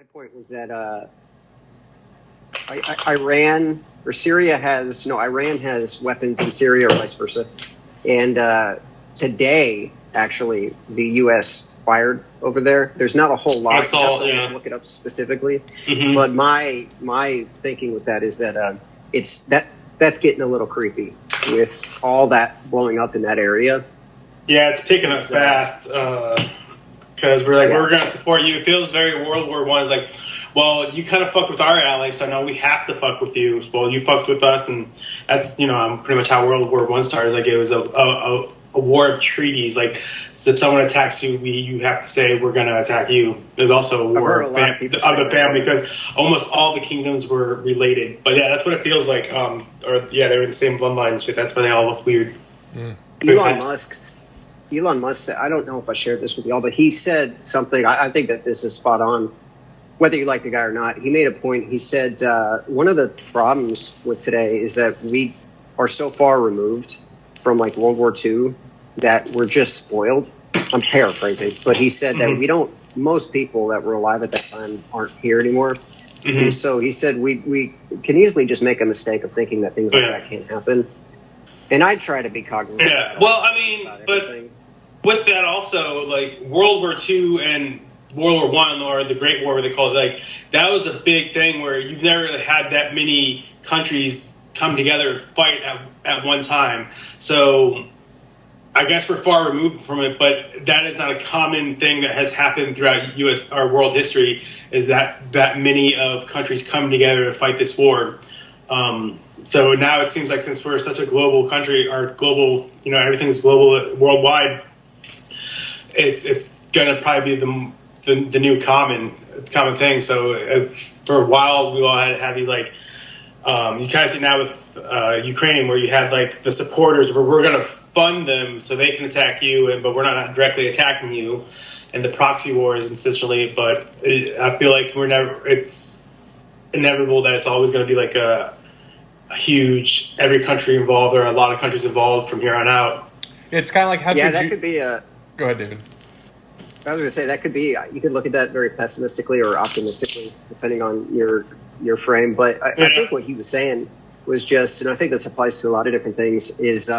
My point was that Iran has weapons in Syria or vice versa. And today, actually, the U.S. fired over there. There's not a whole lot. I saw, you have to look it up specifically. Mm-hmm. But my thinking with that is that that's getting a little creepy with all that blowing up in that area. Yeah, it's picking up fast because we're going to support you. It feels very World War I. It's like, well, you kind of fucked with our allies, so now we have to fuck with you. Well, you fucked with us, and that's pretty much how World War I started. Like it was a war of treaties. Like so if someone attacks you, you have to say we're going to attack you. There's also a war of the family because almost all the kingdoms were related. But yeah, that's what it feels like. They were in the same bloodline and shit. That's why they all look weird. Mm. Elon Musk said, I don't know if I shared this with y'all, but he said something. I think that this is spot on. Whether you like the guy or not, he made a point. He said one of the problems with today is that we are so far removed from like World War II that we're just spoiled. I'm paraphrasing, but he said that most people that were alive at that time aren't here anymore. Mm-hmm. And so he said we can easily just make a mistake of thinking that things like that can't happen. And I try to be cognizant. Yeah, well, I mean, but with that also, like World War II and World War I, or the Great War, they call it, like that was a big thing where you've never really had that many countries come together and fight at one time. So I guess we're far removed from it, but that is not a common thing that has happened throughout U.S. or world history. Is that many of countries come together to fight this war? So now it seems like since we're such a global country, our global, everything's global, worldwide. It's gonna probably be the new common thing. So for a while, we all had these like you kind of see now with Ukraine, where you had like the supporters, where we're gonna fund them so they can attack you, but we're not directly attacking you, and the proxy wars essentially. But I feel like it's inevitable that it's always going to be like a huge, every country involved or a lot of countries involved from here on out. It's kind of like could be a. Go ahead, David. I was going to say that could be. You could look at that very pessimistically or optimistically, depending on your frame. But I think what he was saying was just, and I think this applies to a lot of different things. Is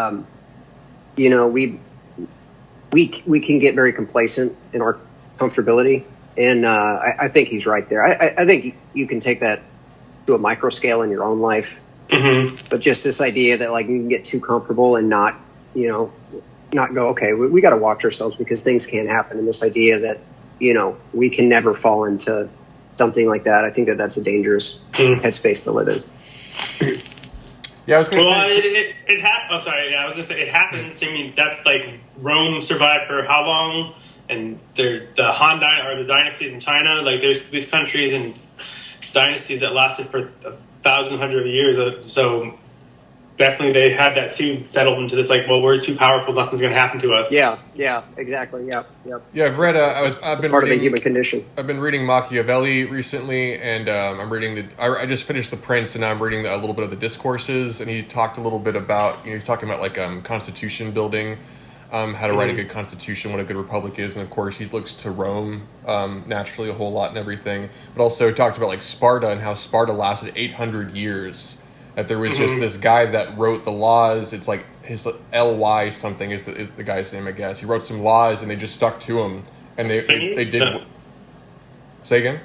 we can get very complacent in our comfortability, and I think he's right there. I think you can take that to a micro scale in your own life. Mm-hmm. But just this idea that like you can get too comfortable and not go, okay, we got to watch ourselves because things can't happen. And this idea that, we can never fall into something like that. I think that that's a dangerous headspace to live in. Yeah, I was going to say. It happened. I'm sorry. Yeah, I was going to say it happens. I mean, that's like Rome survived for how long? And the Han or the dynasties in China, like there's these countries and dynasties that lasted for 1,100 years. So definitely they had that too settled into this like, well, we're too powerful, nothing's going to happen to us. Yeah, exactly. Yep. Yeah, I've read. I've been part reading, of the human condition. I've been reading Machiavelli recently, and I'm reading I just finished The Prince, and now I'm reading a little bit of the Discourses, and he talked a little bit about he's talking about like constitution building, how to write a good constitution, what a good republic is, and of course he looks to Rome naturally a whole lot and everything, but also talked about like Sparta and how Sparta lasted 800 years. That there was just this guy that wrote the laws. It's like his L.Y. something is the guy's name, I guess. He wrote some laws and they just stuck to him, and they did. No. Say again.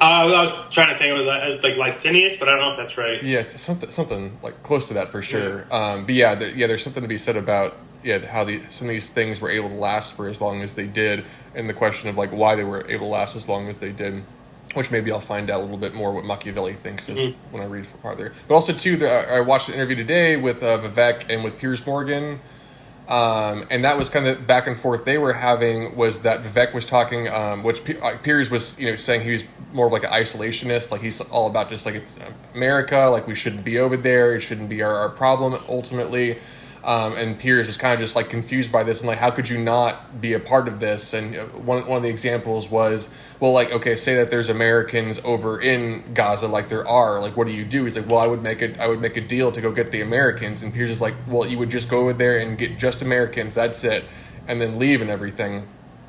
I was trying to think it was like Licinius, but I don't know if that's right. Yes, something like close to that for sure. But there's something to be said about how some of these things were able to last for as long as they did, and the question of like why they were able to last as long as they did. Which maybe I'll find out a little bit more what Machiavelli thinks is when I read farther. But also, too, I watched an interview today with Vivek and with Piers Morgan. And that was kind of back and forth they were having, was that Vivek was talking, which Piers was saying he was more of like an isolationist. Like he's all about just like it's America, like we shouldn't be over there. It shouldn't be our problem ultimately. And Piers was kind of just like confused by this and like, how could you not be a part of this? And one of the examples was, well, like, okay, say that there's Americans over in Gaza, like there are, like, what do you do? He's like, well, I would make a deal to go get the Americans. And Piers is like, well, you would just go over there and get just Americans. That's it. And then leave and everything.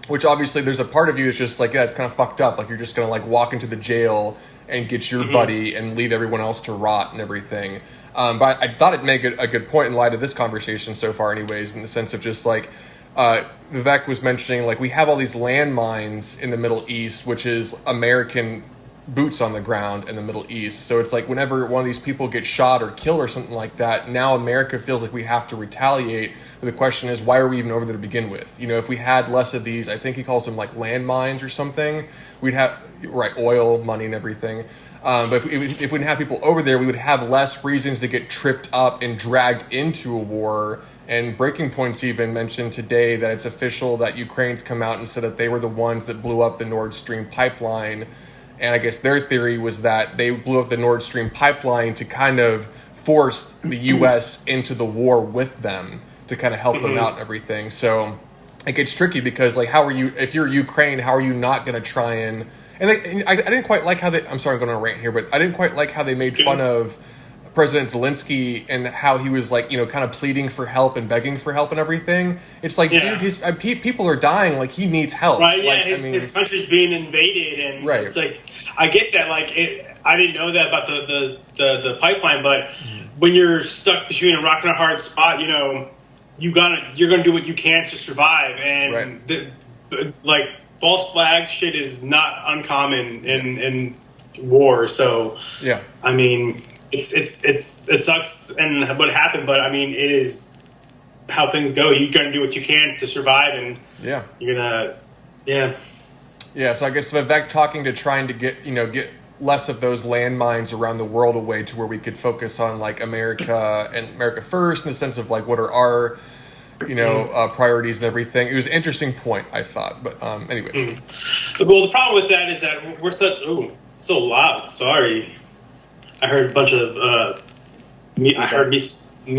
which obviously there's a part of you that's just like, yeah, it's kind of fucked up. Like you're just going to like walk into the jail and get your buddy and leave everyone else to rot and everything. But I thought it made a good point in light of this conversation so far anyways, in the sense of just like, Vivek was mentioning, like, we have all these landmines in the Middle East, which is American boots on the ground in the Middle East. So it's like whenever one of these people gets shot or killed or something like that, now America feels like we have to retaliate. But the question is, why are we even over there to begin with? You know, if we had less of these, I think he calls them like landmines or something, we'd have, right, oil, money and everything. But if we didn't have people over there, we would have less reasons to get tripped up and dragged into a war. And Breaking Point's even mentioned today that it's official that Ukraine's come out and said that they were the ones that blew up the Nord Stream pipeline. And I guess their theory was that they blew up the Nord Stream pipeline to kind of force the U.S. into the war with them to kind of help them out and everything. So it gets tricky because, like, how are you, if you're Ukraine, how are you not going to try and I didn't quite like how they, I'm sorry, I'm going on a rant here, but I didn't quite like how they made fun of President Zelensky and how he was like, you know, kind of pleading for help and begging for help and everything. It's like, dude, people are dying. Like, he needs help. Right, yeah, like, his country's being invaded, and it's like, I get that. Like, I didn't know that about the pipeline, but when you're stuck between a rock and a hard spot, you know, you're gonna do what you can to survive, and like false flag shit is not uncommon in war. So I mean, it sucks and what happened, but I mean, it is how things go. You're gonna do what you can to survive, and you're gonna so I guess Vivek talking to trying to get less of those landmines around the world away to where we could focus on like America and America first, in the sense of like what are our priorities and everything. It was an interesting point, I thought. But anyways. Well, the problem with that is that we're so loud. Sorry. I heard a bunch of me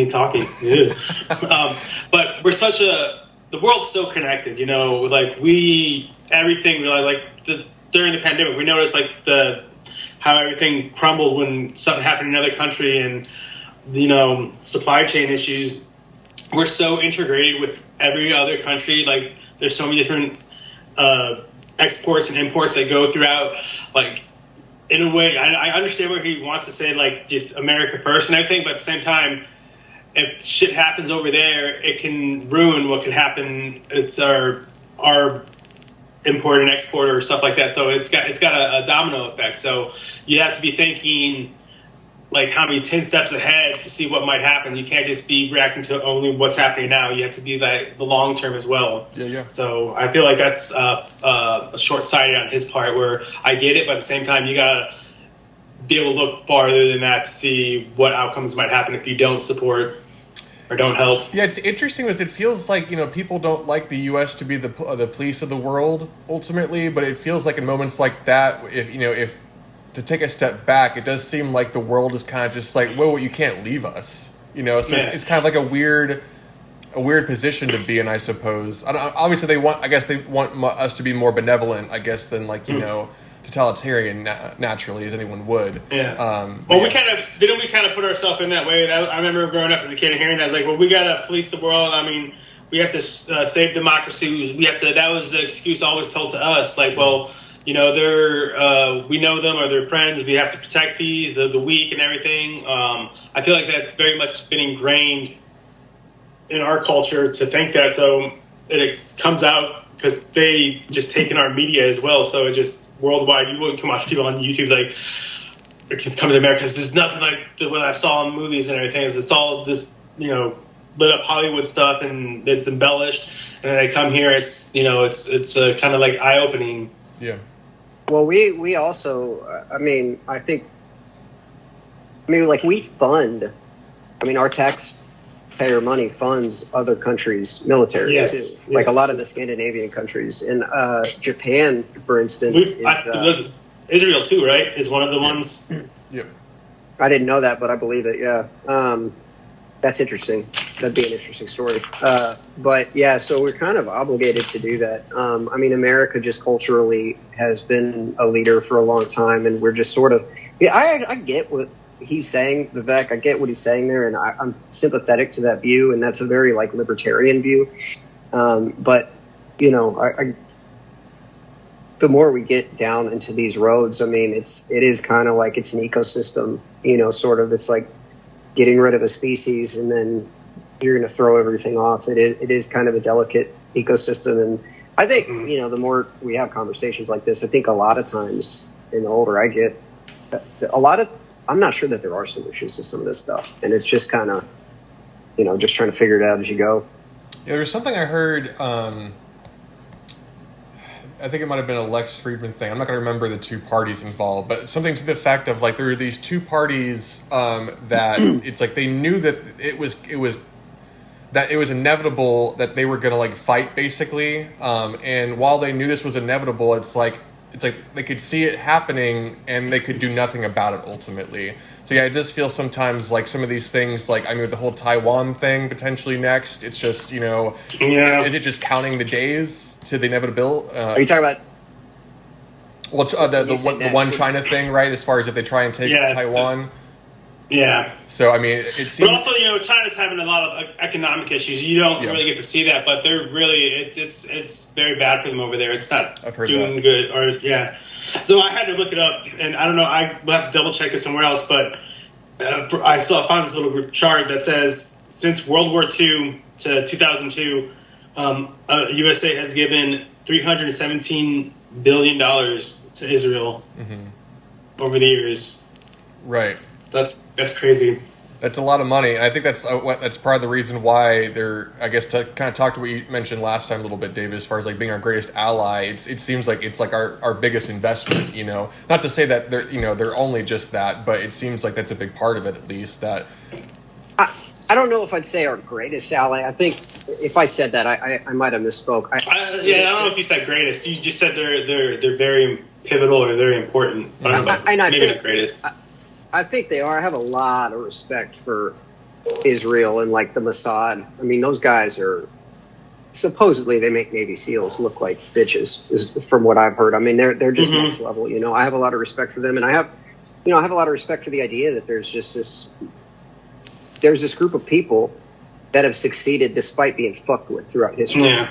talking. But we're the world's so connected, you know, like everything during the pandemic, we noticed like how everything crumbled when something happened in another country, and, you know, supply chain issues. We're so integrated with every other country. Like, there's so many different exports and imports that go throughout. Like, in a way, I understand what he wants to say, like, just America first and everything, but at the same time, if shit happens over there, it can ruin what can happen. It's our import and export or stuff like that. So it's got a domino effect. So you have to be thinking, like, how many 10 steps ahead to see what might happen. You can't just be reacting to only what's happening now. You have to be like the long term as well. So I feel like that's short-sighted on his part, where I get it, but at the same time, you gotta be able to look farther than that to see what outcomes might happen if you don't support or don't help. Yeah, it's interesting because it feels like, you know, people don't like the U.S. to be the police of the world ultimately, but it feels like in moments like that, if to take a step back, it does seem like the world is kind of just like, whoa, you can't leave us, you know. So it's kind of like a weird position to be in, I suppose. Obviously, they want us to be more benevolent, I guess, than like, you know, totalitarian naturally, as anyone would. We kind of put ourselves in that way. I remember growing up as a kid and hearing that, like, well, we gotta police the world. I mean, we have to save democracy. We have to. That was the excuse always told to us. Like, well, you know, we know them, or they're friends. We have to protect these, the weak and everything. I feel like that's very much been ingrained in our culture to think that. So it comes out because they just take in our media as well. So it just worldwide, you can watch people on YouTube like, come to America. This is nothing like what I saw in movies and everything. It's all this, you know, lit up Hollywood stuff, and it's embellished. And then they come here. It's, you know, it's kind of like eye opening. Yeah. Well, we also, we fund, our taxpayer money funds other countries' military too. Like a lot of the Scandinavian countries. And Japan, for instance, Israel too, right? Is one of the ones. Yep. I didn't know that, but I believe it, yeah. That's interesting. That'd be an interesting story. But yeah, so we're kind of obligated to do that. America just culturally has been a leader for a long time, and we're just sort of, I get what he's saying, Vivek. I get what he's saying there, and I'm sympathetic to that view, and that's a very like libertarian view. But you know, the more we get down into these roads, I mean, it is kind of like it's an ecosystem, sort of. It's like getting rid of a species and then you're going to throw everything off. It is kind of a delicate ecosystem. And I think, the more we have conversations like this, I think a lot of times, and the older I get, I'm not sure that there are solutions to some of this stuff. And it's just kind of, just trying to figure it out as you go. Yeah, there's something I heard, I think it might have been a Lex Friedman thing. I'm not going to remember the two parties involved, but something to the effect of like there were these two parties that it's like they knew that it was inevitable that they were going to like fight basically, and while they knew this was inevitable, it's like they could see it happening and they could do nothing about it ultimately. So yeah, it does feel sometimes like some of these things, like I mean, with the whole Taiwan thing potentially next, it's just is it just counting the days to the inevitability? Are you talking about? Well, the one China thing, right? As far as if they try and take Taiwan. Yeah. So I mean, it seems. But also, China's having a lot of economic issues. You don't really get to see that, but they're really it's very bad for them over there. It's not doing good. Or So I had to look it up, and I don't know. I will have to double check it somewhere else. But I found this little chart that says since World War II to 2002, USA has given $317 billion to Israel over the years. Right. That's crazy. That's a lot of money, and I think that's part of the reason why they're. I guess to kind of talk to what you mentioned last time a little bit, David, as far as like being our greatest ally. It seems like it's like our biggest investment. Not to say that they're only just that, but it seems like that's a big part of it at least. That I don't know if I'd say our greatest ally. I think if I said that, I might have misspoke. I don't know if you said greatest. You just said they're very pivotal or very important. I don't know about maybe the greatest. I think they are. I have a lot of respect for Israel and like the Mossad. I mean, those guys are supposedly they make Navy SEALs look like bitches, from what I've heard. I mean, they're just next level. I have a lot of respect for them, and I have a lot of respect for the idea that there's this group of people that have succeeded despite being fucked with throughout history. Yeah.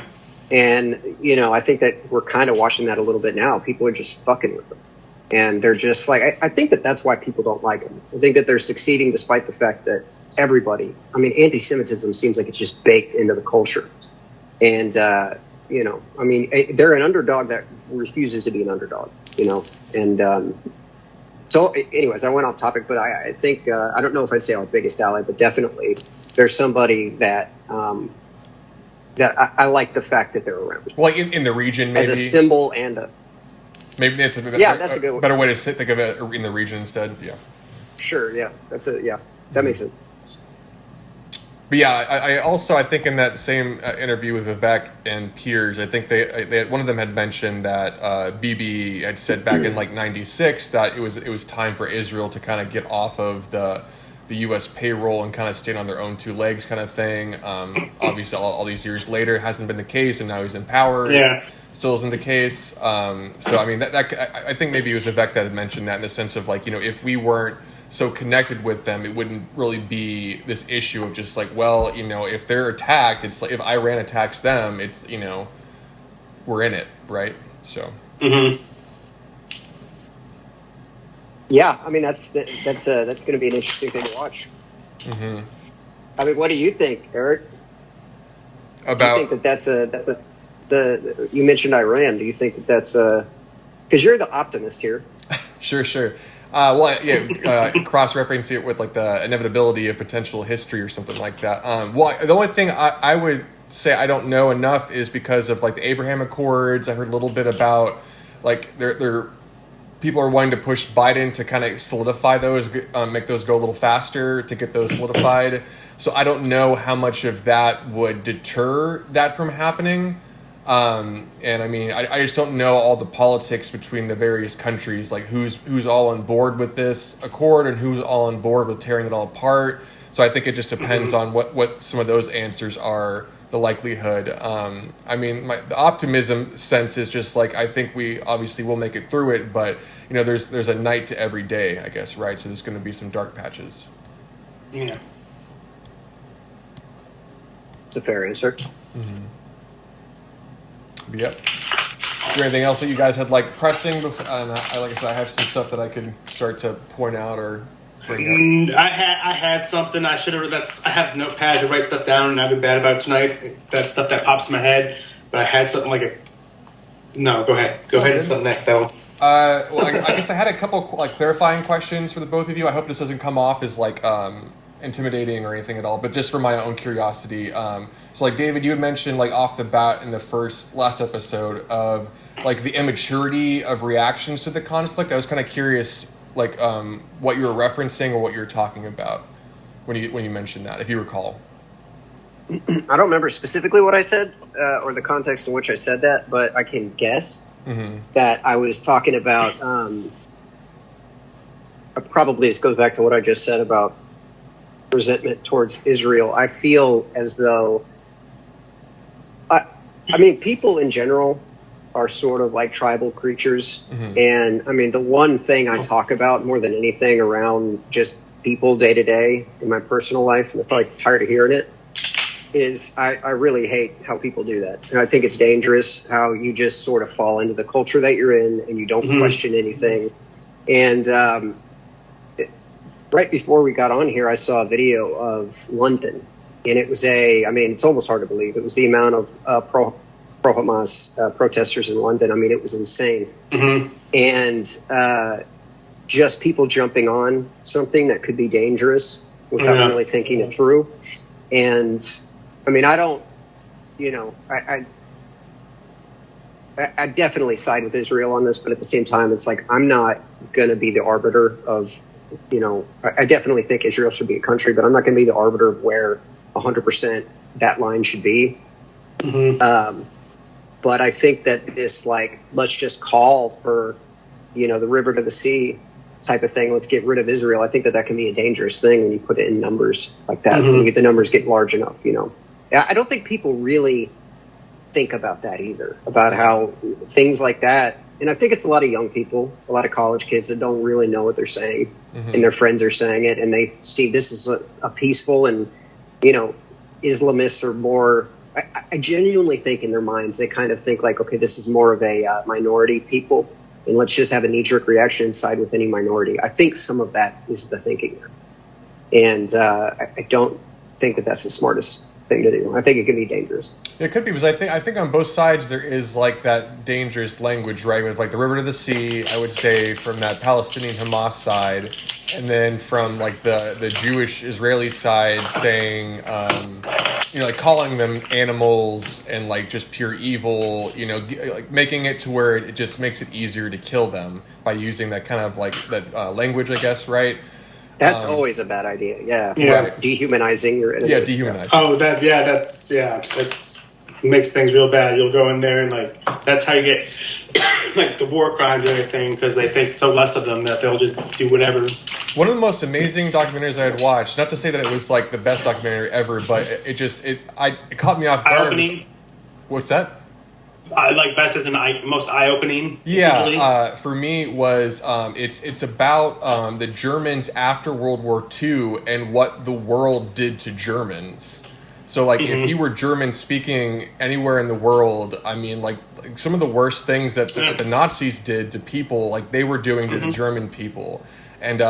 And I think that we're kind of watching that a little bit now. People are just fucking with them. And they're just like, I think that's why people don't like them. I think that they're succeeding despite the fact that anti-Semitism seems like it's just baked into the culture. And, they're an underdog that refuses to be an underdog, And so anyways, I went off topic, but I think, I don't know if I'd say our biggest ally, but definitely there's somebody that I like the fact that they're around. Well, in the region, maybe. As a symbol and a... Maybe that's a good one. Better way to think of it in the region instead. Yeah. Sure. Yeah. That makes sense. But yeah, I think in that same interview with Vivek and Piers, I think they one of them had mentioned that Bibi had said back in like '96 that it was time for Israel to kind of get off of the U.S. payroll and kind of stand on their own two legs, kind of thing. Obviously, all these years later, it hasn't been the case, and now he's in power. Yeah. Still isn't the case. So I mean, I think maybe it was Vivek that had mentioned that in the sense of like, if we weren't so connected with them, it wouldn't really be this issue of just like, well, if they're attacked, it's like if Iran attacks them, it's we're in it, right? So. Mm-hmm. Yeah, I mean that's going to be an interesting thing to watch. Mm-hmm. I mean, what do you think, Eric? About do you think that's you mentioned Iran. Do you think that's because you're the optimist here? Sure. Cross-referencing it with like the inevitability of potential history or something like that. The only thing I would say I don't know enough is because of like the Abraham Accords. I heard a little bit about like they're people are wanting to push Biden to kind of solidify those, make those go a little faster to get those solidified. So I don't know how much of that would deter that from happening. And I mean, I just don't know all the politics between the various countries, like who's all on board with this accord and who's all on board with tearing it all apart. So I think it just depends on what some of those answers are, the likelihood. I mean, the optimism sense is just like, I think we obviously will make it through it, but there's a night to every day, I guess, right? So there's going to be some dark patches. Yeah. It's a fair answer. Mm-hmm. Yep. there anything else that you guys had like pressing? Before, like I said, I have some stuff that I could start to point out or bring up. I had something I should have. I have a notepad to write stuff down, and I've been bad about it tonight. That stuff that pops in my head, but I had something like a. No, go ahead. Go ahead and something next. Well, I guess I had a couple like clarifying questions for the both of you. I hope this doesn't come off as like intimidating or anything at all, but just for my own curiosity. So like David, you had mentioned like off the bat in the last episode of like the immaturity of reactions to the conflict. I was kind of curious like what you were referencing or what you were talking about when you mentioned that, if you recall. I don't remember specifically what I said or the context in which I said that, but I can guess that I was talking about probably this goes back to what I just said about resentment towards Israel. I feel as though I mean people in general are sort of like tribal creatures, and I mean the one thing I talk about more than anything around just people day to day in my personal life, and I'm probably tired of hearing it, is I really hate how people do that. And I think it's dangerous how you just sort of fall into the culture that you're in and you don't question anything. And right before we got on here, I saw a video of London. And it was it's almost hard to believe. It was the amount of pro-Hamas protesters in London. I mean, it was insane. And just people jumping on something that could be dangerous without really thinking it through. And I mean, I don't, I definitely side with Israel on this, but at the same time, it's like, I'm not going to be the arbiter of, I definitely think Israel should be a country, but I'm not going to be the arbiter of where 100% that line should be. But I think that this, like, let's just call for, the river to the sea type of thing. Let's get rid of Israel. I think that can be a dangerous thing when you put it in numbers like that. When you get the numbers get large enough, I don't think people really think about that either, about how things like that. And I think it's a lot of young people, a lot of college kids that don't really know what they're saying, and their friends are saying it, and they see this as a peaceful, and, Islamists are more, I genuinely think in their minds, they kind of think like, okay, this is more of a minority people, and let's just have a knee-jerk reaction and side with any minority. I think some of that is the thinking there. And I don't think that that's the smartest thing to do. I think it can be dangerous. It could be, because I think on both sides there is like that dangerous language, right? With like the river to the sea, I would say from that Palestinian Hamas side, and then from like the Jewish Israeli side saying, like calling them animals and like just pure evil, like making it to where it just makes it easier to kill them by using that kind of like that language, I guess, right? That's always a bad idea. Yeah. Right. Dehumanizing your enemy. Yeah, dehumanizing. Oh, that's makes things real bad. You'll go in there and like that's how you get like the war crimes and everything, because they think so less of them that they'll just do whatever. One of the most amazing documentaries I had watched, not to say that it was like the best documentary ever, but it caught me off guard. Eye-opening. What's that? Like best as most eye-opening. Yeah, for me was it's about the Germans after World War II and what the world did to Germans. So like if you were German speaking anywhere in the world, I mean like some of the worst things that the Nazis did to people, like they were doing to the German people, and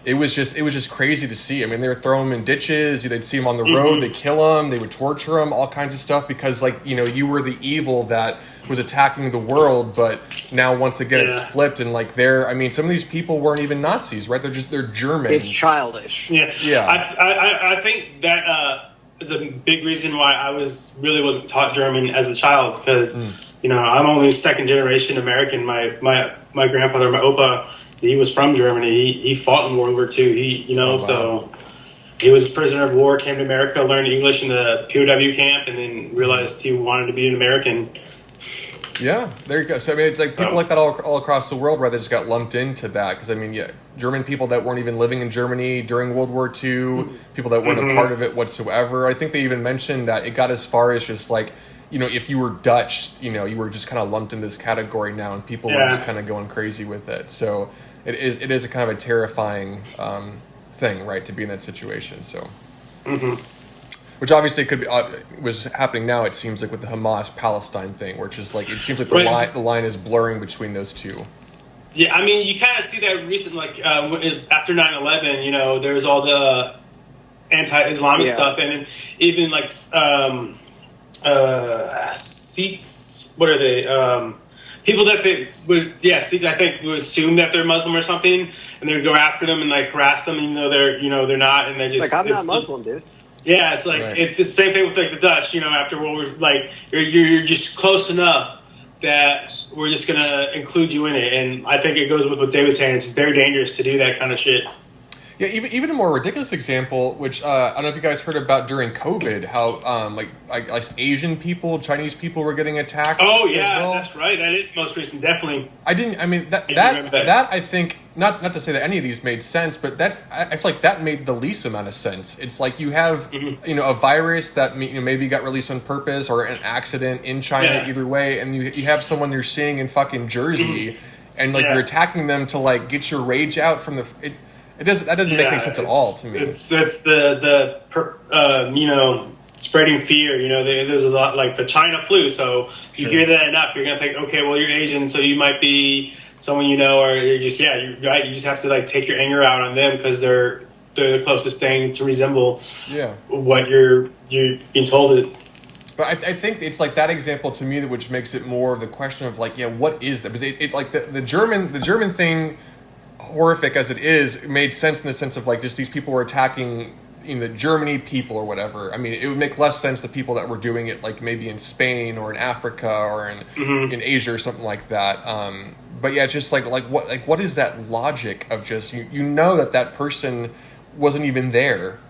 it was just crazy to see. I mean, they would throw them in ditches. They'd see them on the road. They'd kill them. They would torture them. All kinds of stuff because, like, you were the evil that was attacking the world. But now, once again, it's flipped. And like, some of these people weren't even Nazis, right? They're Germans. It's childish. Yeah. I think that is a big reason why I wasn't taught German as a child, because I'm only second generation American. My grandfather, my opa, he was from Germany. He fought in World War II. So he was a prisoner of war, came to America, learned English in the POW camp, and then realized he wanted to be an American. Yeah, there you go. So, I mean, it's like people like that all across the world, right? They just got lumped into that. Because, I mean, German people that weren't even living in Germany during World War II, people that weren't a part of it whatsoever. I think they even mentioned that it got as far as just like, if you were Dutch, you were just kind of lumped in this category now, and people were just kind of going crazy with it. So it is a kind of a terrifying thing, right, to be in that situation. So, which obviously could be was happening now. It seems like with the Hamas-Palestine thing, where it's just like it seems like the line is blurring between those two. Yeah, I mean, you kind of see that recent, like after 9/11, you know, there's all the anti-Islamic stuff, and even like Sikhs. What are they? People that they would, Sikhs, I think, would assume that they're Muslim or something, and they would go after them and like harass them, even though they're not, and they just like, I'm not Muslim, dude. Yeah, it's like it's the same thing with like the Dutch. You know, after World War, like you're just close enough that we're just gonna include you in it, and I think it goes with what David's saying. It's very dangerous to do that kind of shit. Yeah, even a more ridiculous example, which I don't know if you guys heard about during COVID, how like Asian people, Chinese people were getting attacked. Oh yeah, that's right. That is the most recent, definitely. That I think not to say that any of these made sense, but that I feel like that made the least amount of sense. It's like you have a virus that maybe got released on purpose or an accident in China, either way, and you have someone you're seeing in fucking Jersey, and like you're attacking them to like get your rage out from the. That doesn't make any sense at all to me. It's the spreading fear. You know, there's a lot like the China flu. So you hear that enough, you're gonna think, okay, well, you're Asian, so you might be someone you know, or you're just you're right. You just have to like take your anger out on them because they're the closest thing to resemble what you're being told it. But I think it's like that example to me, which makes it more of the question of like, what is that? Because it's like the German thing. Horrific as it is, it made sense in the sense of like just these people were attacking the Germany people or whatever. I mean, it would make less sense the people that were doing it like maybe in Spain or in Africa or in Asia or something like that. But yeah, it's just like what is that logic of just you know that person wasn't even there,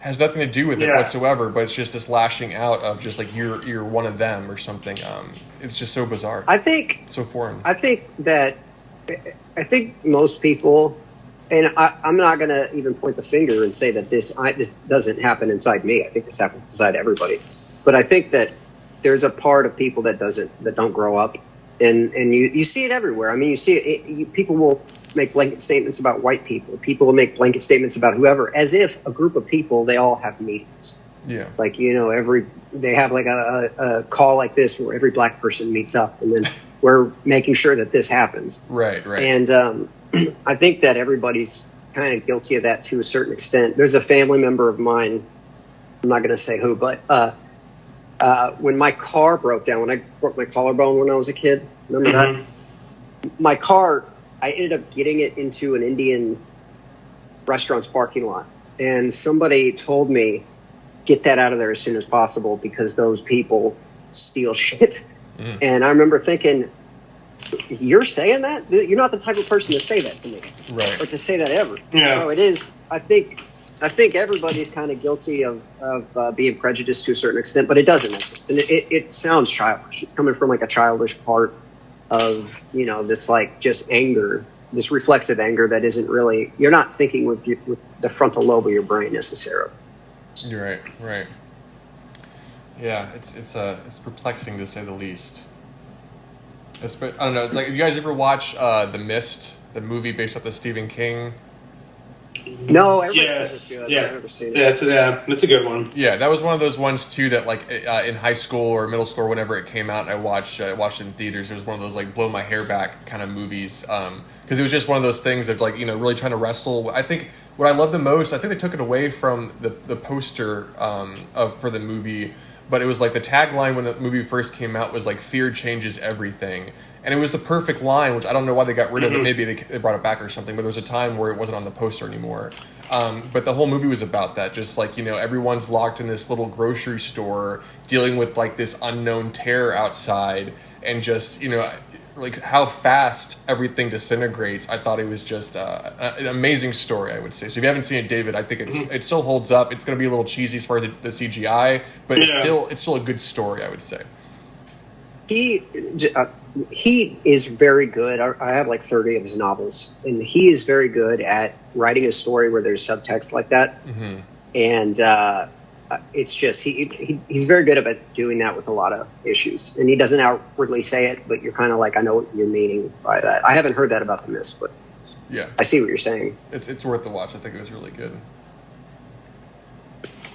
has nothing to do with it whatsoever, but it's just this lashing out of just like you're one of them or something. It's just so bizarre. I think so foreign. I think most people, and I'm not going to even point the finger and say that this doesn't happen inside me. I think this happens inside everybody. But I think that there's a part of people that don't grow up, and you see it everywhere. I mean, you see it. People will make blanket statements about white people. People will make blanket statements about whoever, as if a group of people, they all have meetings. Yeah. Like, they have like a call like this where every black person meets up, and then we're making sure that this happens. Right. And I think that everybody's kind of guilty of that to a certain extent. There's a family member of mine, I'm not going to say who, but when my car broke down, when I broke my collarbone when I was a kid, remember that? My car, I ended up getting it into an Indian restaurant's parking lot. And somebody told me, get that out of there as soon as possible because those people steal shit. And I remember thinking, you're saying that? You're not the type of person to say that to me. Right. Or to say that ever. Yeah. So it is, I think everybody's kind of guilty of being prejudiced to a certain extent, but it doesn't make sense. And it sounds childish. It's coming from like a childish part of, this like just anger, this reflexive anger that isn't really, you're not thinking with the frontal lobe of your brain necessarily. You're right. Yeah, it's perplexing to say the least. I don't know. It's like, have you guys ever watch The Mist, the movie based off the Stephen King? No, everybody says it's good. I've never seen it. That's a good one. Yeah, that was one of those ones too that like in high school or middle school or whenever it came out, and I watched it in theaters. It was one of those like blow my hair back kind of movies because it was just one of those things of like really trying to wrestle. I think what I love the most, I think they took it away from the poster for the movie. But it was like the tagline when the movie first came out was like fear changes everything. And it was the perfect line, which I don't know why they got rid of it. Maybe they brought it back or something. But there was a time where it wasn't on the poster anymore. But the whole movie was about that. Just like, everyone's locked in this little grocery store dealing with like this unknown terror outside. And just, like how fast everything disintegrates. I thought it was just an amazing story, I would say. So if you haven't seen it, David, I think it still holds up. It's going to be a little cheesy as far as the CGI, but it's still a good story, I would say. He is very good. I have like 30 of his novels, and he is very good at writing a story where there's subtext like that. And it's just he's very good about doing that with a lot of issues, and he doesn't outwardly say it, but you're kind of like, I know what you're meaning by that. I haven't heard that about The Mist, but I see what you're saying. It's worth the watch. I think it was really good.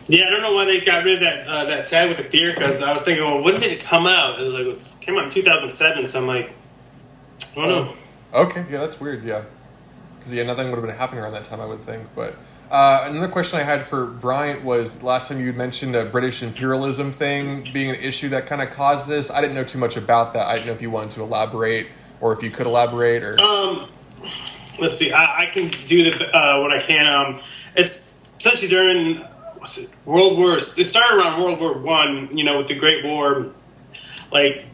Yeah, I don't know why they got rid of that tag with the beer, because I was thinking, well, when did it come out? It was like it came out in 2007, so I'm like, I don't know. Okay, yeah, that's weird, yeah. Because, nothing would have been happening around that time, I would think. But another question I had for Bryant was, last time you had mentioned the British imperialism thing being an issue that kind of caused this. I didn't know too much about that. I didn't know if you wanted to elaborate, or if you could elaborate, or... Let's see, I can do what I can. It's essentially during... World Wars. It started around World War I, with the Great War. Like,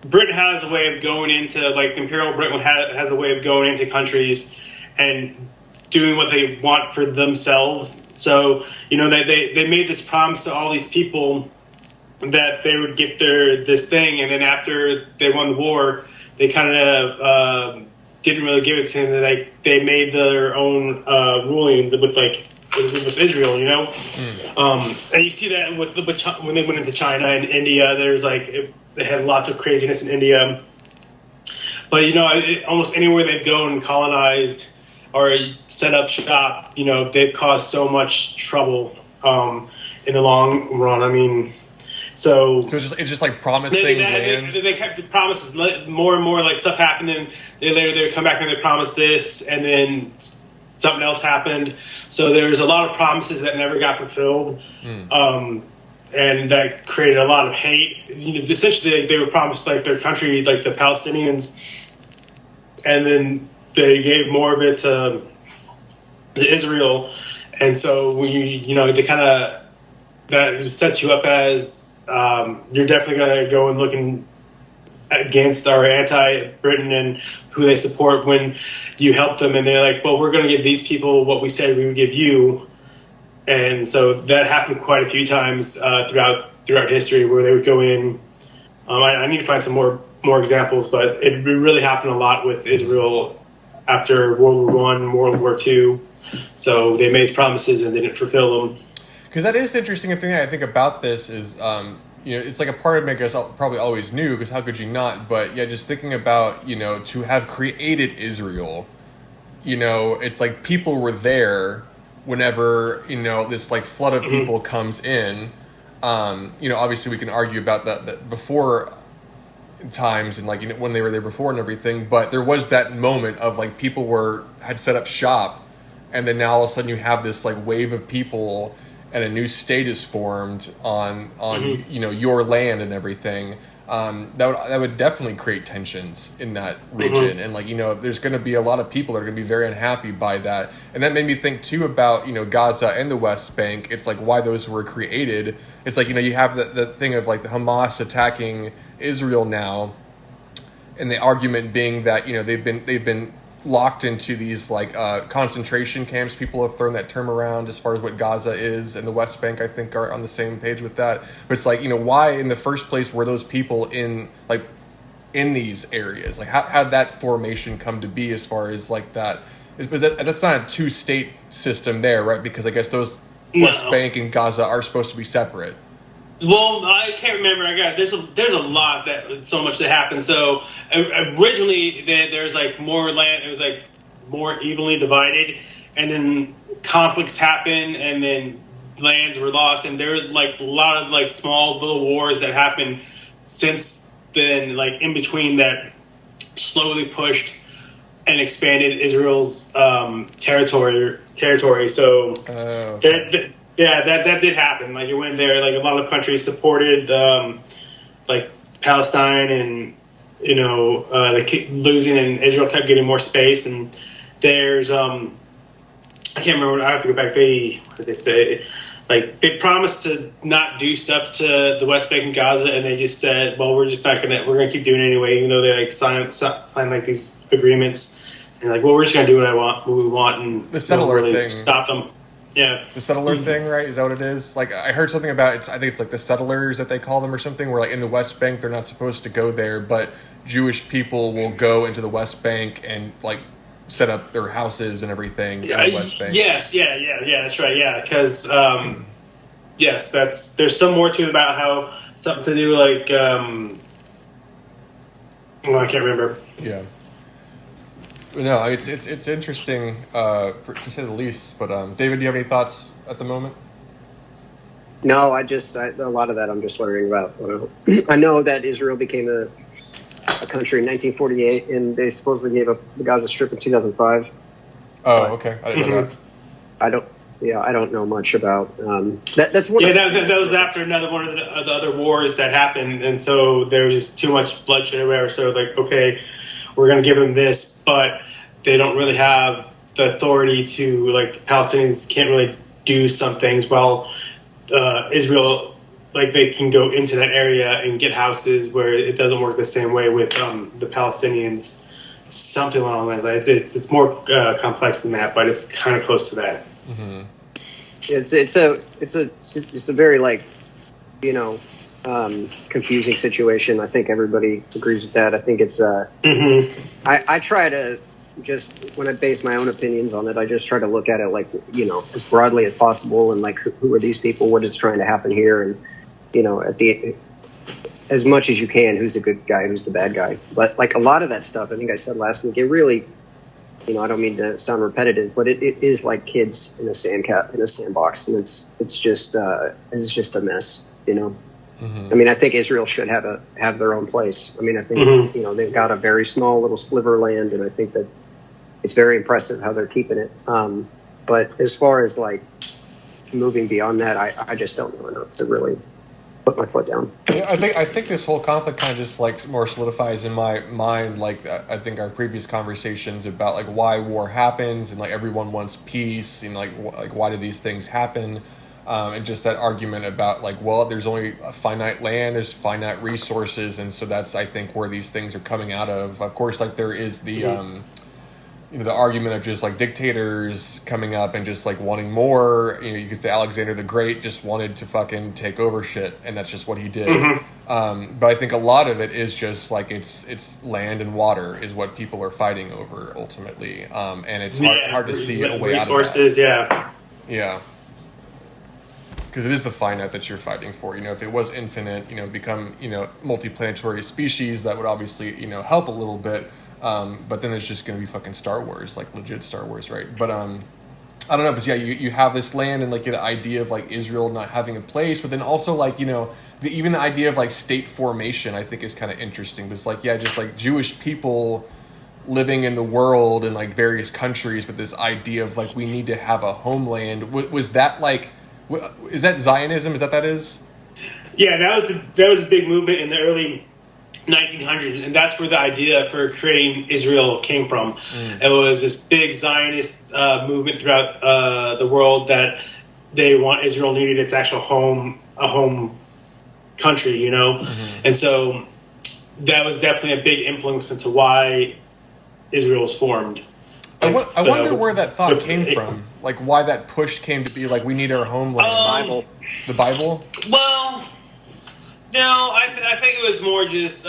Britain has a way of going into, like, Imperial Britain has a way of going into countries and doing what they want for themselves. So, they made this promise to all these people that they would get this thing, and then after they won the war, they kind of didn't really give it to them. They made their own rulings with Israel, and you see that when they went into China and India. There's they had lots of craziness in India, but almost anywhere they've gone and colonized or set up shop, they've caused so much trouble in the long run. I mean, so it's just like promising land. They kept promises more and more. Like stuff happened, and they would come back and they promised this, and then something else happened. So there was a lot of promises that never got fulfilled, and that created a lot of hate. Essentially, they were promised their country, like the Palestinians, and then they gave more of it to Israel. And so they kind of that sets you up as you're definitely going to go and looking against or anti-Britain and who they support when you help them, and they're like, well, we're going to give these people what we said we would give you. And so that happened quite a few times throughout history, where they would go in. I need to find some more examples, but it really happened a lot with Israel after World War I, World War II. So they made promises and didn't fulfill them. Because that is the interesting thing I think about this is, it's like a part of me I guess probably always knew, because how could you not? But yeah, just thinking about, to have created Israel, it's like people were there whenever, this like flood of people comes in. Obviously we can argue about that before times and like when they were there before and everything, but there was that moment of like people had set up shop, and then now all of a sudden you have this like wave of people and a new state is formed on your land and everything. That would definitely create tensions in that region, and there's going to be a lot of people that are going to be very unhappy by that. And that made me think too about Gaza and the West Bank. It's like why those were created. It's like you have the thing of like the Hamas attacking Israel now, and the argument being that they've been locked into these like concentration camps. People have thrown that term around as far as what Gaza is, and the West Bank I think are on the same page with that. But it's like why in the first place were those people in these areas? Like how did that formation come to be? As far as like that, that's not a two-state system there, right? Because I guess those West Bank and Gaza are supposed to be separate. Well, I can't remember. There's a lot so much that happened. So originally there's like more land. It was like more evenly divided, and then conflicts happened, and then lands were lost, and there were like a lot of like small little wars that happened since then, like in between, that slowly pushed and expanded Israel's territory. So that did happen. Like it went there. Like a lot of countries supported like Palestine, and they kept losing, and Israel kept getting more space. And there's I can't remember. I have to go back. What did they say? Like they promised to not do stuff to the West Bank and Gaza, and they just said, "Well, we're gonna keep doing it anyway." Even though they like signed like these agreements, and like, "Well, we're just gonna do what we want," and the settler really thing stop them. Yeah, the settler thing, right? Is that what it is? Like I heard something about it. I think it's like the settlers that they call them or something. Where like in the West Bank, they're not supposed to go there, but Jewish people will go into the West Bank and like set up their houses and everything in the West Bank. Yes, that's right. Yeah, because yes, there's some more to it about how something to do like I can't remember. Yeah. No, it's interesting to say the least. But David, do you have any thoughts at the moment? No, a lot of that I'm just learning about. I know that Israel became a country in 1948, and they supposedly gave up the Gaza Strip in 2005. Oh, okay. I didn't know that. I don't know much about that's one. Yeah, that was after another one of the other wars that happened, and so there was just too much bloodshed everywhere. So like, okay, we're going to give them this, but they don't really have the authority to, like, the Palestinians can't really do some things while Israel, like, they can go into that area and get houses where it doesn't work the same way with the Palestinians. Something along those lines. It's more complex than that, but it's kind of close to that. Mm-hmm. It's a very, like, confusing situation. I think everybody agrees with that. I think it's I try to just, when I base my own opinions on it, I just try to look at it like, as broadly as possible, and like, who are these people, what is trying to happen here, and as much as you can, who's the good guy, who's the bad guy. But like a lot of that stuff, I think I said last week, it really, I don't mean to sound repetitive, but it is like kids in a sandbox, and it's just a mess, Mm-hmm. I mean, I think Israel should have their own place. I mean, I think they've got a very small little sliver of land, and I think that it's very impressive how they're keeping it. But as far as like moving beyond that, I just don't know enough to really put my foot down. Yeah, I think this whole conflict kind of just like more solidifies in my mind, like I think our previous conversations about like why war happens, and like everyone wants peace, and like why do these things happen. And just that argument about like, well, there's only a finite land, there's finite resources, and so that's, I think, where these things are coming out of. Of course, like there is the, the argument of just like dictators coming up and just like wanting more. You could say Alexander the Great just wanted to fucking take over shit, and that's just what he did. Mm-hmm. But I think a lot of it is just like it's land and water is what people are fighting over ultimately, and it's hard to see a way resources, out of that. Yeah. Because it is the finite that you're fighting for. If it was infinite, become, multiplanetary species, that would obviously, help a little bit. But then it's just going to be fucking Star Wars, like legit Star Wars, right? But I don't know. But yeah, you have this land and like the idea of like Israel not having a place, but then also like, even the idea of like state formation, I think is kind of interesting. But it's like, yeah, just like Jewish people living in the world in like various countries, but this idea of like we need to have a homeland. Was that like... Is that Zionism? Is that is? Yeah, that was a big movement in the early 1900s, and that's where the idea for creating Israel came from. It was this big Zionist movement throughout the world that Israel needed its actual a home country, and so that was definitely a big influence into why Israel was formed. I wonder where that thought came from. Like, why that push came to be like, we need our homeland. The Bible? Well, no, I think it was more just,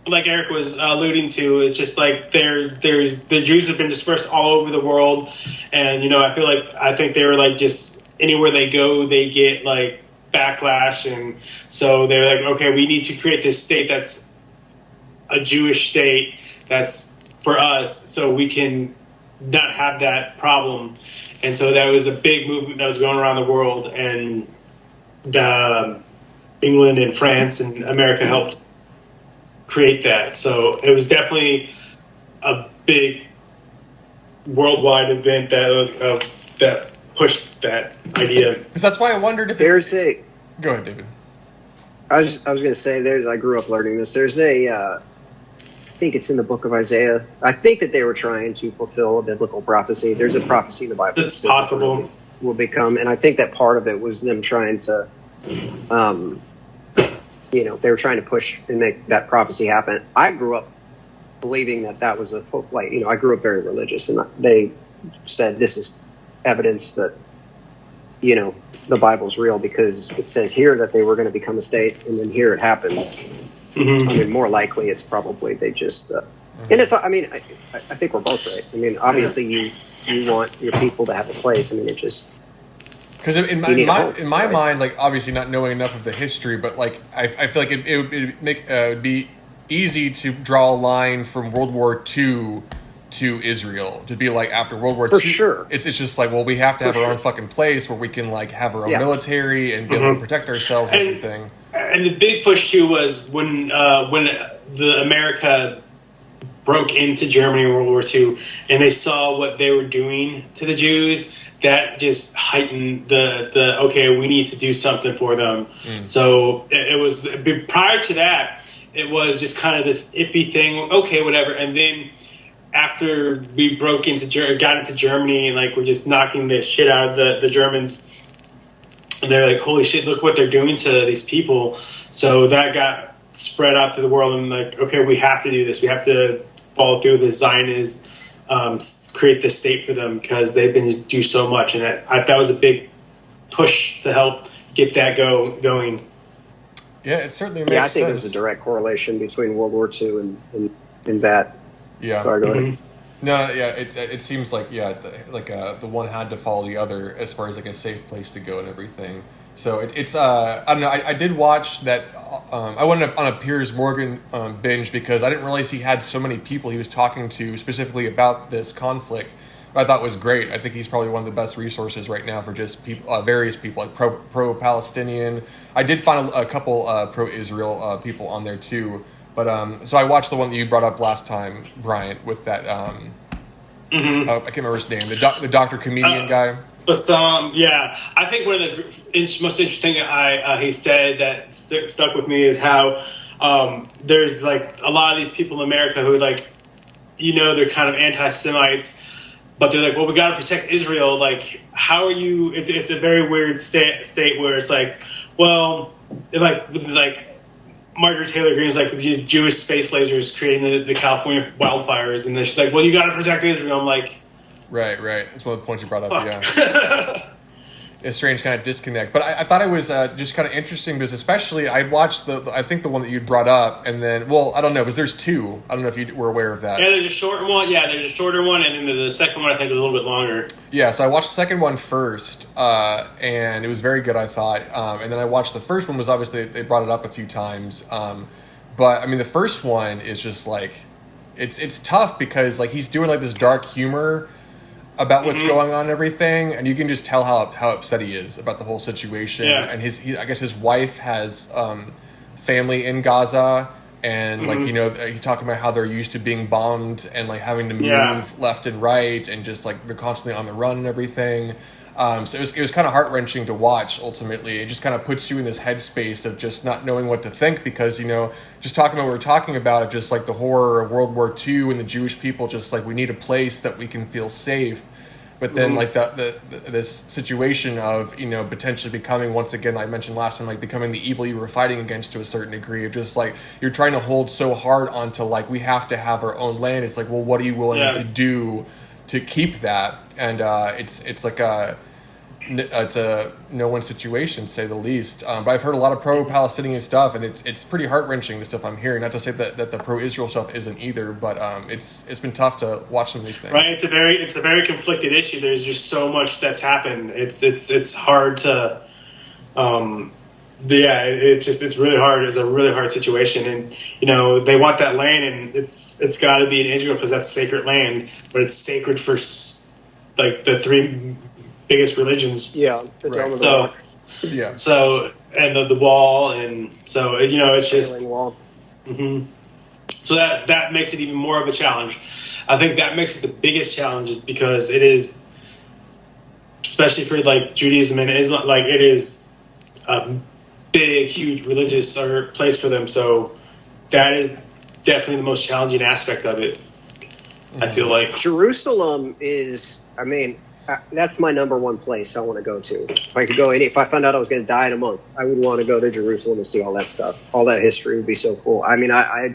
like Eric was alluding to, it's just like the Jews have been dispersed all over the world. And, I think they were like just anywhere they go, they get like backlash. And so they're like, okay, we need to create this state that's a Jewish state that's for us, so we can not have that problem. And so that was a big movement that was going around the world, and England and France and America helped create that. So it was definitely a big worldwide event that pushed that idea. Because that's why I wondered if Go ahead, David. I was going to say, I grew up learning this. There's I think it's in the book of Isaiah. I think that they were trying to fulfill a biblical prophecy. There's a prophecy in the Bible. It's possible. Will become, and I think that part of it was them trying to, they were trying to push and make that prophecy happen. I grew up believing that was I grew up very religious, and they said this is evidence that, the Bible's real, because it says here that they were going to become a state, and then here it happened. Mm-hmm. I mean, more likely it's probably they just, and it's, I think we're both right. I mean, obviously you want your people to have a place. I mean, it just, because in my mind, like obviously not knowing enough of the history, but like I feel like it would be easy to draw a line from World War II to Israel to be like after World War II. For sure. It's just like, well, we have to have our own fucking place where we can like have our own military and be able to protect ourselves and everything. And the big push too was when the America broke into Germany in World War II and they saw what they were doing to the Jews. That just heightened the okay, we need to do something for them. So it was prior to that, it was just kind of this iffy thing. Okay, whatever. And then after we got into Germany and like we're just knocking the shit out of the Germans, and they're like, holy shit, look what they're doing to these people. So that got spread out to the world and like, okay, we have to do this. We have to follow through the Zionists. Create this state for them because they've been do so much, and that was a big push to help get that going. Yeah, it certainly makes sense. Yeah, I think there's a direct correlation between World War II and that. Yeah. Sorry, go ahead. No, yeah, it seems like the one had to follow the other as far as like a safe place to go and everything. So it's I don't know. I did watch that. I went on a Piers Morgan binge because I didn't realize he had so many people he was talking to specifically about this conflict. I thought was great. I think he's probably one of the best resources right now for just people, various people like pro-Palestinian. I did find a couple pro-Israel people on there too. But so I watched the one that you brought up last time, Bryant, with that. I can't remember his name. The doctor comedian guy. But I think one of the most interesting he said that stuck with me is how there's like a lot of these people in America who like, they're kind of anti-Semites, but they're like, well, we got to protect Israel. Like, how are you? It's a very weird state where it's like, well, like Marjorie Taylor Greene's like with the Jewish space lasers creating the California wildfires, and then she's like, well, you got to protect Israel. I'm like. Right. It's one of the points you brought up, yeah. A strange kind of disconnect. But I thought it was just kind of interesting because especially I watched I think the one that you brought up, and then, well, I don't know, because there's two. I don't know if you were aware of that. Yeah, there's a shorter one. Yeah, there's a shorter one, and then the second one I think is a little bit longer. Yeah, so I watched the second one first, and it was very good, I thought. And then I watched the first one, was obviously, they brought it up a few times. But, I mean, the first one is just like, it's tough because, like, he's doing, like, this dark humor about what's going on and everything, and you can just tell how upset he is about the whole situation. Yeah. And I guess his wife has family in Gaza, and like he's talking about how they're used to being bombed and like having to move left and right, and just like they're constantly on the run and everything. So it was kind of heart-wrenching to watch. Ultimately, it just kind of puts you in this headspace of just not knowing what to think because just talking about what we're talking about of just like the horror of World War II and the Jewish people, just like we need a place that we can feel safe. But then, like this situation of potentially becoming, once again, I mentioned last time, like becoming the evil you were fighting against to a certain degree of just like you're trying to hold so hard onto like we have to have our own land. It's like, well, what are you willing to do to keep that? And it's like it's a no-win situation, to say the least. But I've heard a lot of pro-Palestinian stuff, and it's pretty heart-wrenching, the stuff I'm hearing. Not to say that the pro-Israel stuff isn't either, but it's been tough to watch some of these things. Right, it's a very conflicted issue. There's just so much that's happened. It's hard to, it's really hard. It's a really hard situation, and they want that land, and it's got to be in Israel because that's sacred land, but it's sacred for like the three biggest religions. Yeah. Right. So, yeah. So, and the wall, and so it's just. Wall. Mm-hmm. So that makes it even more of a challenge. I think that makes it the biggest challenge, is because it is, especially for like Judaism and Islam, like it is a big, huge religious place for them. So that is definitely the most challenging aspect of it. I feel like Jerusalem is. I mean. That's my number one place I want to go to. If I could go, if I found out I was going to die in a month, I would want to go to Jerusalem and see all that stuff. All that history would be so cool. I mean, I'd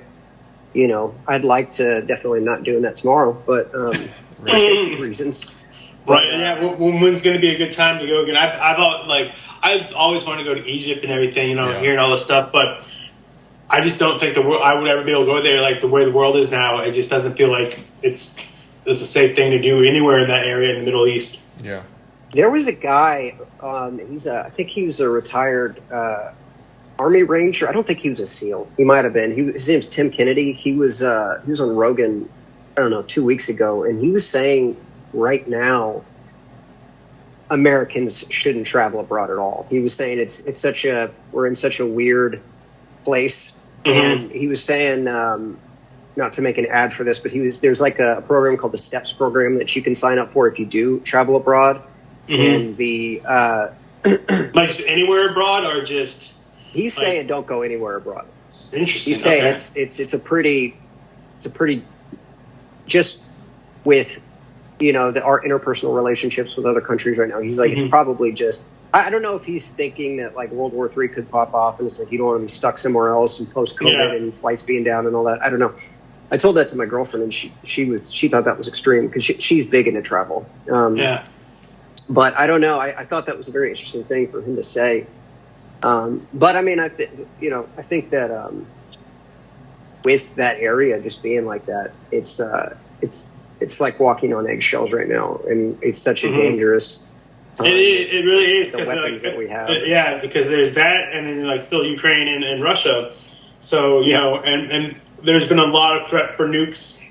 like to, definitely not doing that tomorrow, but reasons. Right? Yeah. When's going to be a good time to go again? I always want to go to Egypt and everything. Hearing all this stuff, but I just don't think I would ever be able to go there. Like the way the world is now, it just doesn't feel like it's a safe thing to do anywhere in that area in the Middle East. Yeah. There was a guy, I think he was a retired Army Ranger. I don't think he was a SEAL. He might have been. His name's Tim Kennedy. He was on Rogan I don't know, 2 weeks ago, and he was saying right now Americans shouldn't travel abroad at all. He was saying we're in such a weird place, and he was saying, not to make an ad for this, but there's like a program called the STEPS program that you can sign up for if you do travel abroad, and the like anywhere abroad or just he's saying don't go anywhere abroad. Interesting. He's saying it's a pretty just with our interpersonal relationships with other countries right now. He's like it's probably just I don't know if he's thinking that like World War III could pop off and it's like you don't want to be stuck somewhere else and post COVID and flights being down and all that. I don't know. I told that to my girlfriend and she thought that was extreme because she's big into travel. But I don't know. I thought that was a very interesting thing for him to say. But I mean, I think that with that area just being like that, it's like walking on eggshells right now, and it's such a dangerous time. It really is, the weapons that we have. Because there's that, and then like still Ukraine and Russia. So you know, and there's been a lot of threat for nukes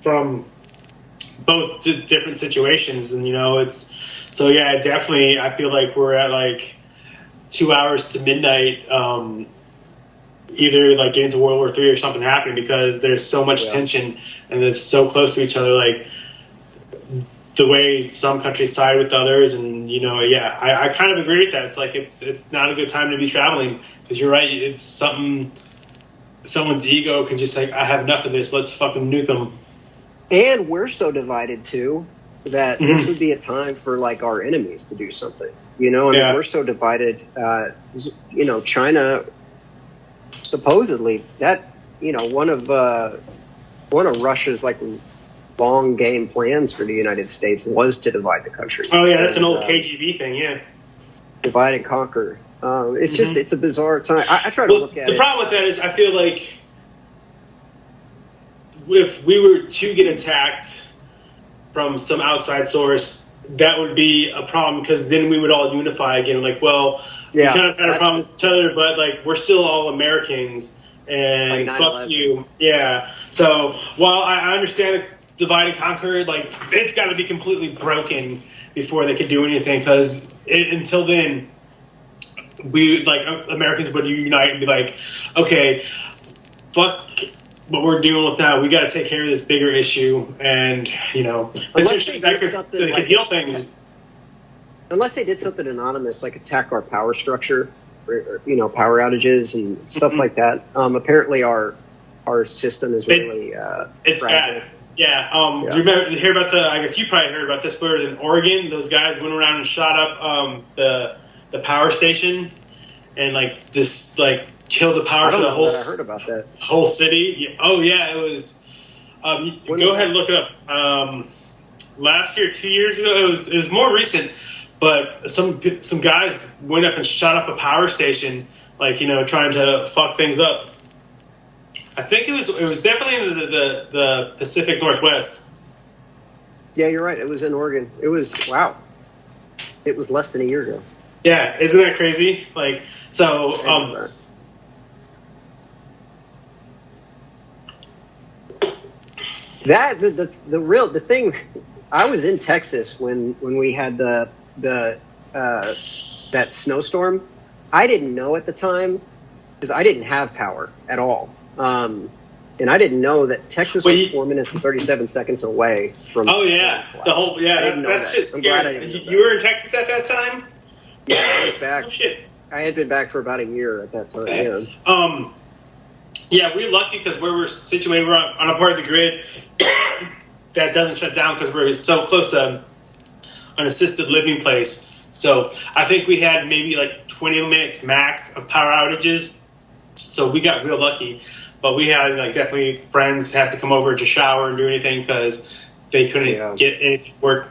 from both different situations, and definitely. I feel like we're at like 2 hours to midnight. Either like getting to World War III or something happening because there's so much tension and it's so close to each other. Like the way some countries side with others, and I kind of agree with that. It's like it's not a good time to be traveling because you're right. It's something someone's ego can just like I have enough of this. Let's fucking nuke them. And we're so divided too that this would be a time for like our enemies to do something. We're so divided. China. Supposedly, that one of Russia's like long game plans for the United States was to divide the country. Oh yeah, that's an old KGB thing. Yeah, divide and conquer. It's just it's a bizarre time. I try to look at it. The problem with that is I feel like if we were to get attacked from some outside source, that would be a problem because then we would all unify again. Like, well. We kind of had a problem with each other, but like we're still all Americans, and like fuck you, yeah. So while I understand divide and conquer, like it's got to be completely broken before they could do anything. Because until then, we like Americans would unite and be like, okay, fuck what we're dealing with now. We got to take care of this bigger issue, and potentially that could heal things. Unless they did something anonymous, like attack our power structure, or power outages and stuff like that. Apparently, our system is really it's fragile. Bad. Yeah. Do you hear about I guess you probably heard about this, but it was in Oregon. Those guys went around and shot up the power station and like just like killed the power to the whole. I heard about that. Whole city. Oh yeah, it was. Go ahead and look it up. Last year, 2 years ago, it was more recent. But some guys went up and shot up a power station, like trying to fuck things up. I think it was definitely in the Pacific Northwest. Yeah, you're right. It was in Oregon. It was It was less than a year ago. Yeah, isn't that crazy? Like so. The thing. I was in Texas when we had that snowstorm. I didn't know at the time because I didn't have power at all, and I didn't know that Texas was 4 minutes and 37 seconds away from. Oh yeah, the whole that's shit scary. You were in Texas at that time? Yeah, I was back. Oh shit! I had been back for about a year at that time. Okay. Yeah, we're lucky because where we're situated, we're on a part of the grid that doesn't shut down because we're so close to an assisted living place. So I think we had maybe like 20 minutes max of power outages. So we got real lucky. But we had like definitely friends have to come over to shower and do anything because they couldn't get anything to work.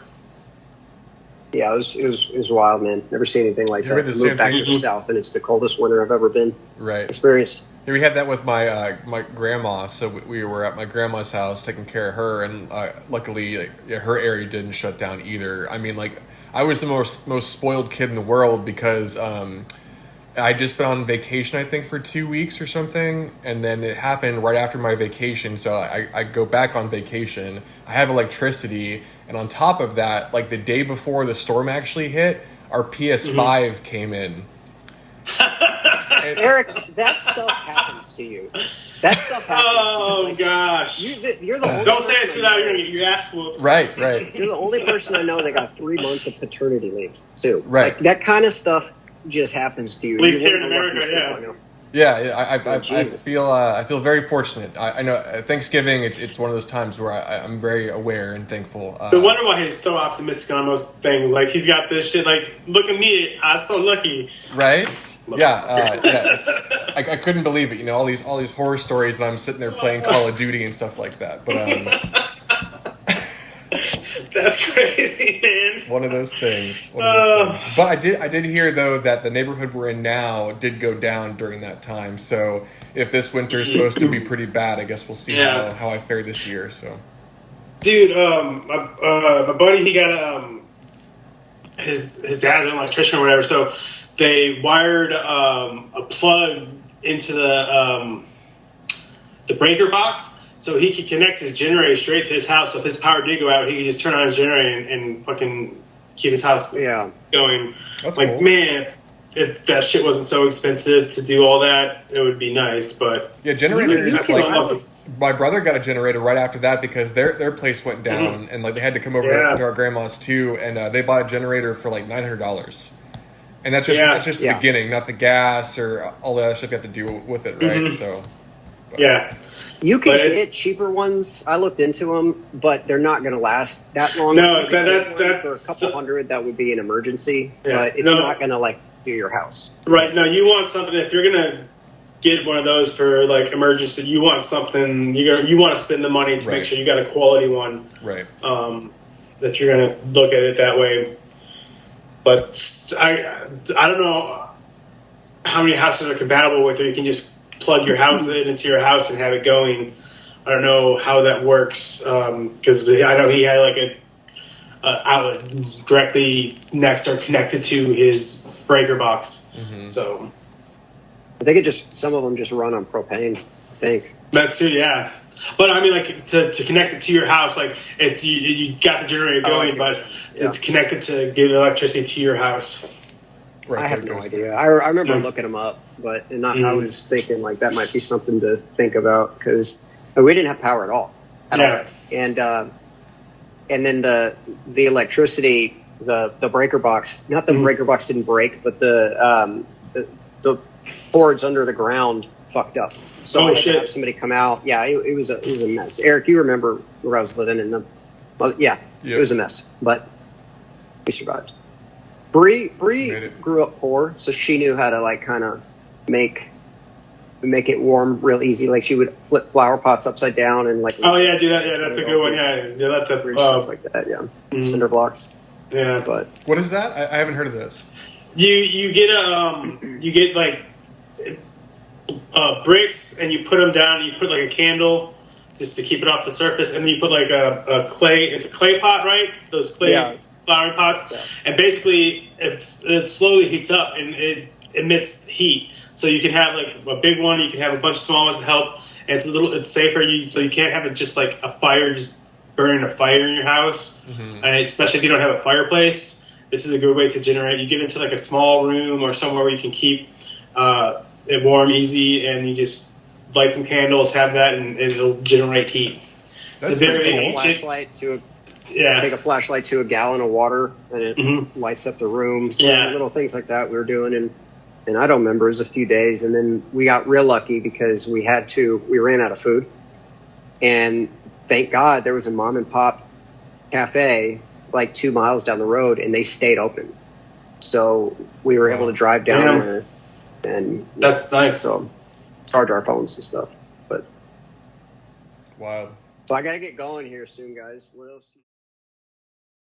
Yeah, it was wild, man. Never seen anything like that. I moved back to the south, and it's the coldest winter I've ever been experienced. Yeah, we had that with my grandma. So we were at my grandma's house taking care of her, and luckily her area didn't shut down either. I mean, like I was the most spoiled kid in the world because I'd just been on vacation, I think, for 2 weeks or something, and then it happened right after my vacation. So I go back on vacation. I have electricity, and on top of that, like the day before the storm actually hit, our PS5 came in. Eric, that stuff happens to you. That stuff happens oh, to you. Like, gosh. You're the only Don't say it person too loud. You're going to get your ass whooped. Right. You're the only person I know that got 3 months of paternity leave, too. Right. Like, that kind of stuff just happens to you. At least You're here in one of the America, luckiest people I know. I feel very fortunate. I know Thanksgiving it's one of those times where I'm very aware and thankful. No wonder why he's so optimistic on most things. Like he's got this shit. Like, look at me, I'm so lucky. Right? I couldn't believe it. You know, all these horror stories, and I'm sitting there playing Call of Duty and stuff like that. But that's crazy, man. One of those things. But I did hear though that the neighborhood we're in now did go down during that time. So if this winter is supposed to be pretty bad, I guess we'll see how I fare this year. So, dude, my buddy, he got his dad's an electrician or whatever. So they wired a plug into the breaker box. So he could connect his generator straight to his house. So if his power did go out, he could just turn on his generator and fucking keep his house going. That's like, cool. man, if that shit wasn't so expensive to do all that, it would be nice. But yeah, generators. lucky. My brother got a generator right after that because their place went down and like they had to come over to our grandma's too, and they bought a generator for like $900. And that's just the beginning, not the gas or all the other stuff you have to do with it, right? So, you can get cheaper ones. I looked into them, but they're not going to last that long. No, that's for a couple hundred. That would be an emergency, but it's not going to like do your house. Right? No, you want something. If you're going to get one of those for like emergency, you want something. You want to spend the money to make sure you got a quality one. Right. That you're going to look at it that way. But I don't know how many houses are compatible with it. You can just plug your house into your house and have it going. I don't know how that works because I know he had like a outlet directly next or connected to his breaker box. So I think some of them just run on propane. I think that too, yeah. But I mean, like to connect it to your house, like if you got the generator going, but it's connected to give electricity to your house. Right, I have no idea. I remember looking them up, but I was thinking like that might be something to think about because we didn't have power at all. And then the electricity, the breaker box, not the breaker box didn't break, but the boards under the ground fucked up. So I had to have somebody come out. Yeah, it was a mess. Eric, you remember where I was living in it was a mess, but we survived. Bree grew up poor, so she knew how to like kind of make it warm real easy. Like she would flip flower pots upside down and like do that. Yeah, that's a good one. Yeah, let the stuff like that. Yeah, cinder blocks. Yeah, but what is that? I haven't heard of this. You get like bricks and you put them down. And you put like a candle just to keep it off the surface, and then you put like a clay. It's a clay pot, right? Those clay flower pots, and basically it slowly heats up and it emits heat. So you can have like a big one, you can have a bunch of small ones to help, and it's safer. So you can't have it just like a fire, just burning a fire in your house, and especially if you don't have a fireplace. This is a good way to generate. You get into like a small room or somewhere where you can keep it warm, easy, and you just light some candles, have that, and it'll generate heat. That's cool. Take a flashlight to a gallon of water, and it lights up the room. Yeah, little things like that we were doing, and I don't remember. It was a few days, and then we got real lucky because we ran out of food, and thank God there was a mom and pop cafe like 2 miles down the road, and they stayed open. So we were able to drive down there, and that's nice. So charge our phones and stuff. But wow. So I gotta get going here soon, guys. What else?